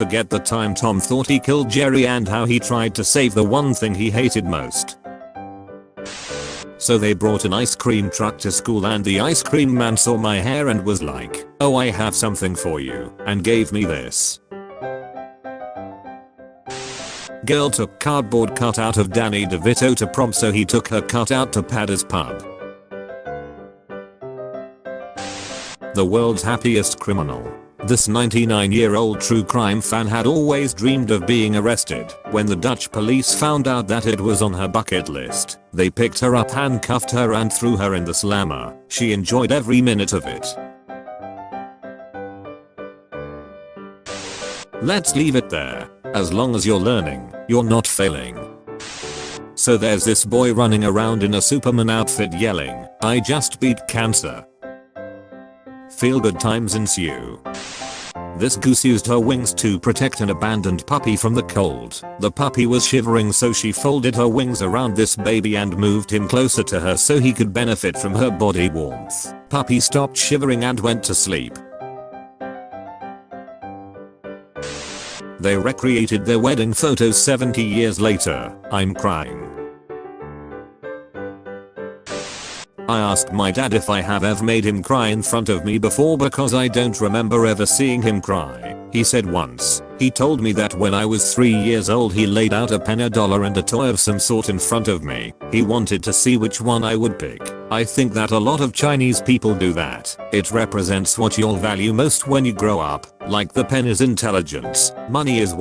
Forget the time Tom thought he killed Jerry and how he tried to save the one thing he hated most. So they brought an ice cream truck to school and the ice cream man saw my hair and was like, "Oh, I have something for you," and gave me this. Girl took cardboard cutout of Danny DeVito to prom so he took her cutout to Paddy's pub. The world's happiest criminal. This 99-year-old true crime fan had always dreamed of being arrested. When the Dutch police found out that it was on her bucket list, they picked her up, handcuffed her and threw her in the slammer. She enjoyed every minute of it. Let's leave it there. As long as you're learning, you're not failing. So there's this boy running around in a Superman outfit yelling, "I just beat cancer." Feel good times ensue. This goose used her wings to protect an abandoned puppy from the cold. The puppy was shivering, so she folded her wings around this baby and moved him closer to her so he could benefit from her body warmth. Puppy stopped shivering and went to sleep. They recreated their wedding photos 70 years later. I'm crying. I asked my dad if I have ever made him cry in front of me before because I don't remember ever seeing him cry. He said once. He told me that when I was 3 years old he laid out a pen, a dollar and a toy of some sort in front of me. He wanted to see which one I would pick. I think that a lot of Chinese people do that. It represents what you'll value most when you grow up. Like the pen is intelligence, money is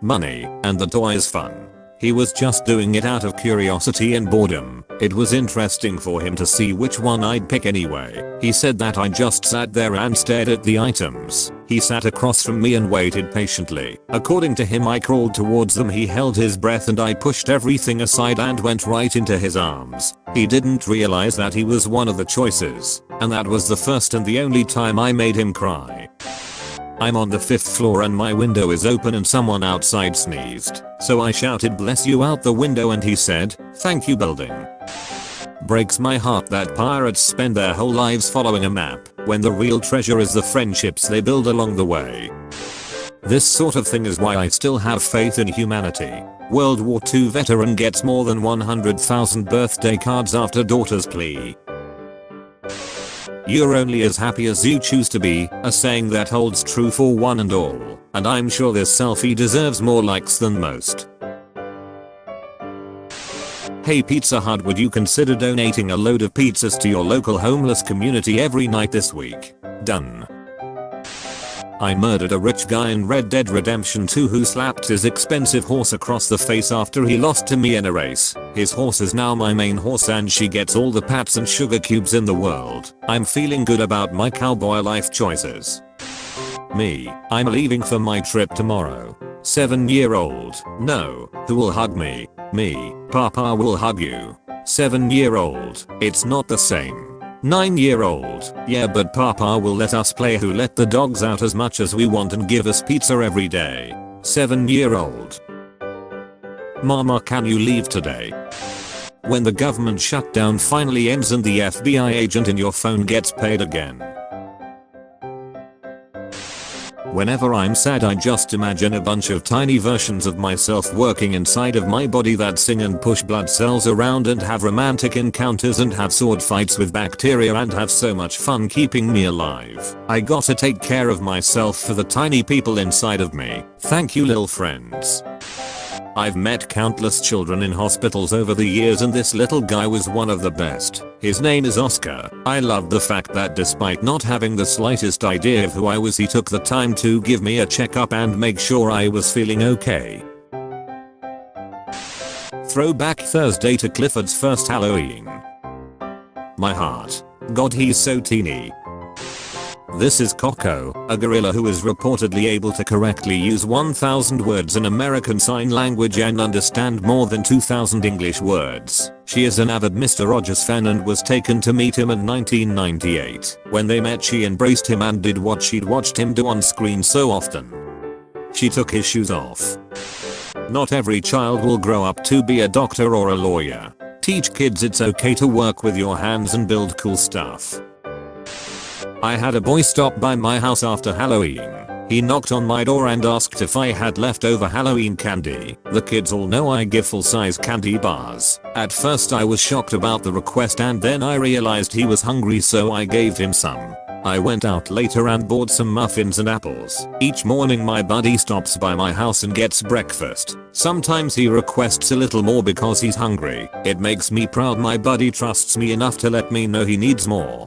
money, and the toy is fun. He was just doing it out of curiosity and boredom. It was interesting for him to see which one I'd pick anyway. He said that I just sat there and stared at the items. He sat across from me and waited patiently. According to him, I crawled towards them, he held his breath, and I pushed everything aside and went right into his arms. He didn't realize that he was one of the choices, and that was the first and the only time I made him cry. I'm on the 5th floor and my window is open and someone outside sneezed. So I shouted "bless you" out the window and he said, "Thank you, building." Breaks my heart that pirates spend their whole lives following a map, when the real treasure is the friendships they build along the way. This sort of thing is why I still have faith in humanity. World War II veteran gets more than 100,000 birthday cards after daughter's plea. You're only as happy as you choose to be, a saying that holds true for one and all, and I'm sure this selfie deserves more likes than most. Hey Pizza Hut, would you consider donating a load of pizzas to your local homeless community every night this week? Done. I murdered a rich guy in Red Dead Redemption 2 who slapped his expensive horse across the face after he lost to me in a race. His horse is now my main horse and she gets all the pats and sugar cubes in the world. I'm feeling good about my cowboy life choices. Me, I'm leaving for my trip tomorrow. 7-year-old, no, who will hug me? Me, Papa will hug you. 7-year-old, it's not the same. 9-year-old, yeah, but Papa will let us play who let the dogs out as much as we want and give us pizza every day. 7-year-old. Mama, can you leave today? When the government shutdown finally ends and the FBI agent in your phone gets paid again. Whenever I'm sad, I just imagine a bunch of tiny versions of myself working inside of my body that sing and push blood cells around and have romantic encounters and have sword fights with bacteria and have so much fun keeping me alive. I gotta take care of myself for the tiny people inside of me. Thank you, little friends. I've met countless children in hospitals over the years and this little guy was one of the best. His name is Oscar. I loved the fact that despite not having the slightest idea of who I was, he took the time to give me a checkup and make sure I was feeling okay. Throwback Thursday to Clifford's first Halloween. My heart. God, he's so teeny. This is Coco, a gorilla who is reportedly able to correctly use 1,000 words in American Sign Language and understand more than 2,000 English words. She is an avid Mr. Rogers fan and was taken to meet him in 1998. When they met, she embraced him and did what she'd watched him do on screen so often. She took his shoes off. Not every child will grow up to be a doctor or a lawyer. Teach kids it's okay to work with your hands and build cool stuff. I had a boy stop by my house after Halloween. He knocked on my door and asked if I had leftover Halloween candy. The kids all know I give full size candy bars. At first I was shocked about the request and then I realized he was hungry, so I gave him some. I went out later and bought some muffins and apples. Each morning my buddy stops by my house and gets breakfast. Sometimes he requests a little more because he's hungry. It makes me proud my buddy trusts me enough to let me know he needs more.